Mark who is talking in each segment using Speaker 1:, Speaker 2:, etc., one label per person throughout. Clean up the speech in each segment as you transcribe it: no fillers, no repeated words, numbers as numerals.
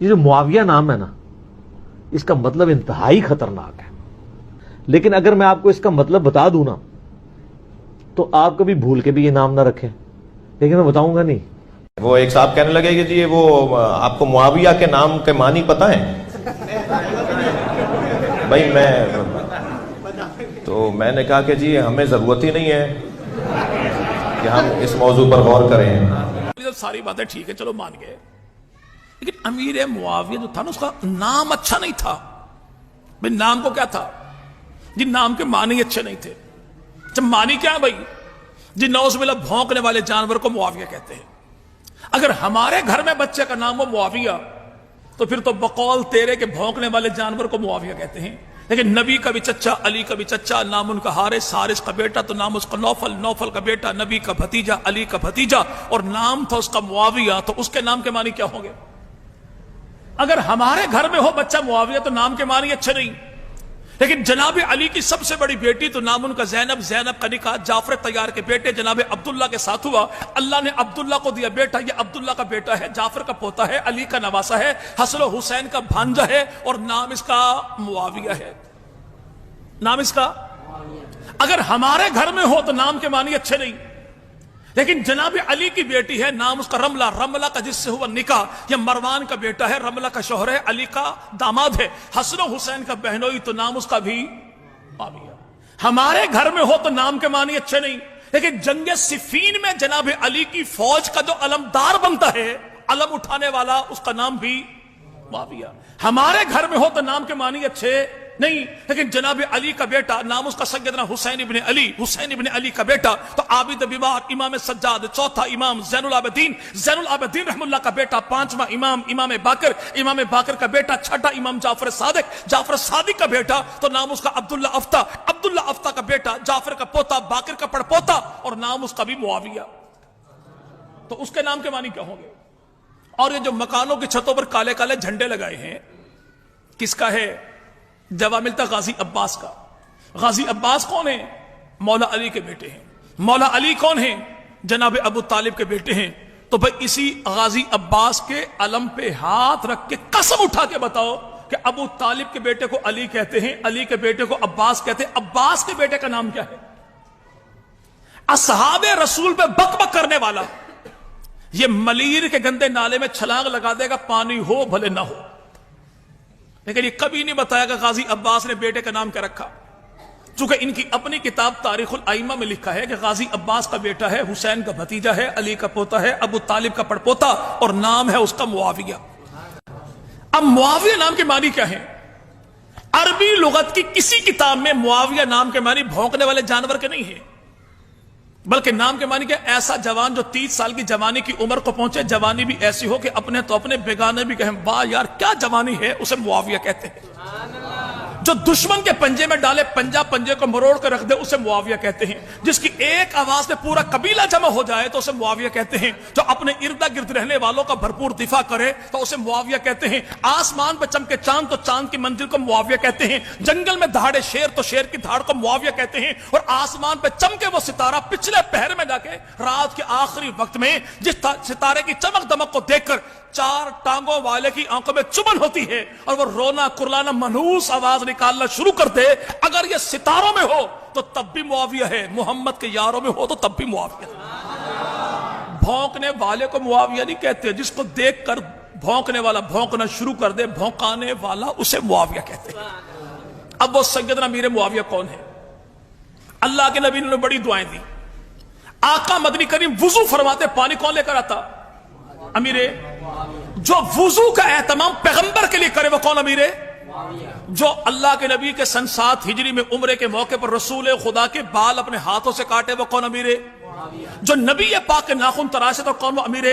Speaker 1: یہ جو معاویہ نام ہے نا، اس کا مطلب انتہائی خطرناک ہے، لیکن اگر میں آپ کو اس کا مطلب بتا دوں نا تو آپ کبھی بھول کے بھی یہ نام نہ رکھیں، لیکن میں بتاؤں گا نہیں۔
Speaker 2: وہ ایک صاحب کہنے لگے کہ جی وہ آپ کو معاویہ کے نام کے معنی پتہ ہیں؟ بھائی میں نے کہا کہ جی ہمیں ضرورت ہی نہیں ہے کہ ہم اس موضوع پر غور کریں۔
Speaker 3: ساری باتیں ٹھیک ہے، چلو مان گئے، لیکن امیر معاویہ جو تھا نا، اس کا نام اچھا نہیں تھا۔ بھائی نام کو کیا تھا؟ جی نام کے معنی اچھے نہیں تھے۔ جب معنی کیا ہے بھائی؟ جی نوز باللہ بھونکنے والے جانور کو معاویہ کہتے ہیں۔ اگر ہمارے گھر میں بچے کا نام ہو معاویہ تو پھر تو بقول تیرے کے بھونکنے والے جانور کو معاویہ کہتے ہیں۔ لیکن نبی کا بھی چچا، علی کا بھی چچا، نام ان کا حارث، حارث کا بیٹا تو نام اس کا نوفل، نوفل کا بیٹا نبی کا بھتیجا، علی کا بھتیجا، اور نام تھا اس کا معاویہ، تو اس کے نام کے معنی کیا ہوں گے؟ اگر ہمارے گھر میں ہو بچہ معاویہ تو نام کے معنی اچھے نہیں۔ لیکن جناب علی کی سب سے بڑی بیٹی تو نام ان کا زینب، زینب کا نکاح جعفر طیار کے بیٹے جناب عبداللہ کے ساتھ ہوا۔ اللہ نے عبداللہ کو دیا بیٹا، یہ عبداللہ کا بیٹا ہے، جعفر کا پوتا ہے، علی کا نواسا ہے، حسن و حسین کا بھانجا ہے، اور نام اس کا معاویہ ہے۔ نام اس کا اگر ہمارے گھر میں ہو تو نام کے معنی اچھے نہیں۔ لیکن جناب علی کی بیٹی ہے، نام اس کا رملہ، رملہ کا جس سے ہوا نکاح، یہ مروان کا بیٹا ہے، رملہ کا شوہر ہے، علی کا داماد ہے، حسن و حسین کا بہنوئی تو نام اس کا بھی معاویہ۔ ہمارے گھر میں ہو تو نام کے معنی اچھے نہیں، لیکن جنگ صفین میں جناب علی کی فوج کا جو علمدار بنتا ہے، علم اٹھانے والا، اس کا نام بھی معاویہ۔ ہمارے گھر میں ہو تو نام کے معنی اچھے نہیں، لیکن جناب علی کا بیٹا، نام اس کا سیدنا حسین ابن علی، حسین ابن علی کا بیٹا تو عابد بیمار، امام سجاد، چوتھا امام زین العابدین، زین العابدین رحم اللہ کا بیٹا، پانچواں امام، امام باقر، امام باقر کا بیٹا، چھٹا امام جعفر صادق، جعفر صادق کا بیٹا تو نام اس کا عبداللہ افتا، عبداللہ افتا کا بیٹا، جعفر کا پوتا، باقر کا پڑپوتا، اور نام اس کا بھی معاویہ۔ تو اس کے نام کے معنی کیا ہوں گے؟ اور یہ جو مکانوں کی چھتوں پر کالے کالے جھنڈے لگائے ہیں، کس کا ہے؟ جواب ملتا غازی عباس کا۔ غازی عباس کون ہیں؟ مولا علی کے بیٹے ہیں۔ مولا علی کون ہیں؟ جناب ابو طالب کے بیٹے ہیں۔ تو بھئی اسی غازی عباس کے علم پہ ہاتھ رکھ کے قسم اٹھا کے بتاؤ کہ ابو طالب کے بیٹے کو علی کہتے ہیں، علی کے بیٹے کو عباس کہتے ہیں، عباس کے بیٹے کا نام کیا ہے؟ اصحاب رسول پہ بک بک کرنے والا یہ ملیر کے گندے نالے میں چھلانگ لگا دے گا، پانی ہو بھلے نہ ہو، لیکن یہ کبھی نہیں بتایا کہ غازی عباس نے بیٹے کا نام کیا رکھا۔ چونکہ ان کی اپنی کتاب تاریخ الائمہ میں لکھا ہے کہ غازی عباس کا بیٹا ہے، حسین کا بھتیجا ہے، علی کا پوتا ہے، ابو طالب کا پڑپوتا، اور نام ہے اس کا معاویہ۔ اب معاویہ نام کے معنی کیا ہے؟ عربی لغت کی کسی کتاب میں معاویہ نام کے معنی بھونکنے والے جانور کے نہیں ہیں، بلکہ نام کے معنی کیا؟ ایسا جوان جو 30 سال کی جوانی کی عمر کو پہنچے، جوانی بھی ایسی ہو کہ اپنے تو اپنے، بیگانے بھی کہیں واہ یار کیا جوانی ہے، اسے معاویہ کہتے ہیں۔ جو دشمن کے پنجے میں ڈالے، پنجے کو مروڑ کر رکھ دے، اسے معاویہ کہتے ہیں۔ جس کی ایک آواز میں پورا قبیلہ جمع ہو جائے تو اسے معاویہ کہتے ہیں۔ جو اپنے ارد گرد رہنے والوں کا بھرپور دفاع کرے تو اسے معاویہ کہتے ہیں۔ آسمان پہ چمکے چاند تو چاند کی منزل کو معاویہ کہتے ہیں۔ جنگل میں دہاڑے شیر تو شیر کی دھاڑ کو معاویہ کہتے ہیں۔ اور آسمان پہ چمکے وہ ستارہ پچھلے پہر میں جا کے رات کے آخری وقت میں جس ستارے کی چمک دمک کو دیکھ کر 4 ٹانگوں والے کی آنکھوں میں چبھن ہوتی ہے اور وہ رونا کرلانا منحوس آواز نکالنا شروع کر دے، اگر یہ ستاروں میں ہو تو تب بھی معاویہ ہے، محمد کے یاروں میں ہو تو تب بھی معاویہ ہے۔ بھونکنے والے کو معاویہ نہیں کہتے، جس کو دیکھ کر بھونکنے والا بھونکنا شروع کر دے، بھونکانے والا اسے معاویہ کہتے ہیں۔ اب وہ سیدنا امیر معاویہ کون ہے؟ اللہ کے نبی نے بڑی دعائیں دی۔ آقا مدنی کریم وضو فرماتے، پانی کون لے کر آتا؟ امیر۔ جو وضو کا اہتمام پیغمبر کے لیے کرے وہ کون؟ امیر۔ جو اللہ کے نبی کے سن 7 ہجری میں عمرے کے موقع پر رسول خدا کے بال اپنے ہاتھوں سے کاٹے وہ کون؟ امیر۔ جو نبی پاک کے ناخن تراشے تو کون؟ وہ امیر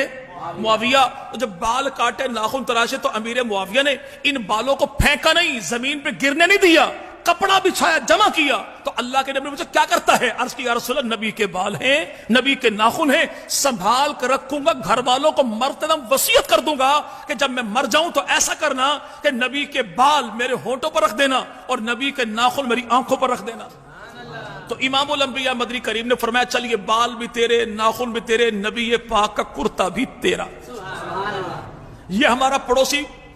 Speaker 3: معاویہ۔ جب بال کاٹے ناخن تراشے تو امیر معاویہ نے ان بالوں کو پھینکا نہیں، زمین پہ گرنے نہیں دیا، کپڑا بچھایا، جمع کیا۔ تو اللہ کے نبی نے مجھے کیا کرتا ہے؟ عرض کی یا رسول اللہ، نبی کے بال ہیں، نبی کے ناخن ہیں، سنبھال کر رکھوں گا، گھر والوں کو مرتے دم وصیت کر دوں گا کہ جب میں مر جاؤں تو ایسا کرنا کہ نبی کے بال میرے ہونٹوں پر رکھ دینا اور نبی کے ناخن میری آنکھوں پر رکھ دینا۔ تو امام الانبیاء مدنی کریم نے فرمایا چلیے بال بھی تیرے، ناخن بھی تیرے، نبی پاک کا کرتا بھی تیرا۔ یہ ہمارا پڑوسی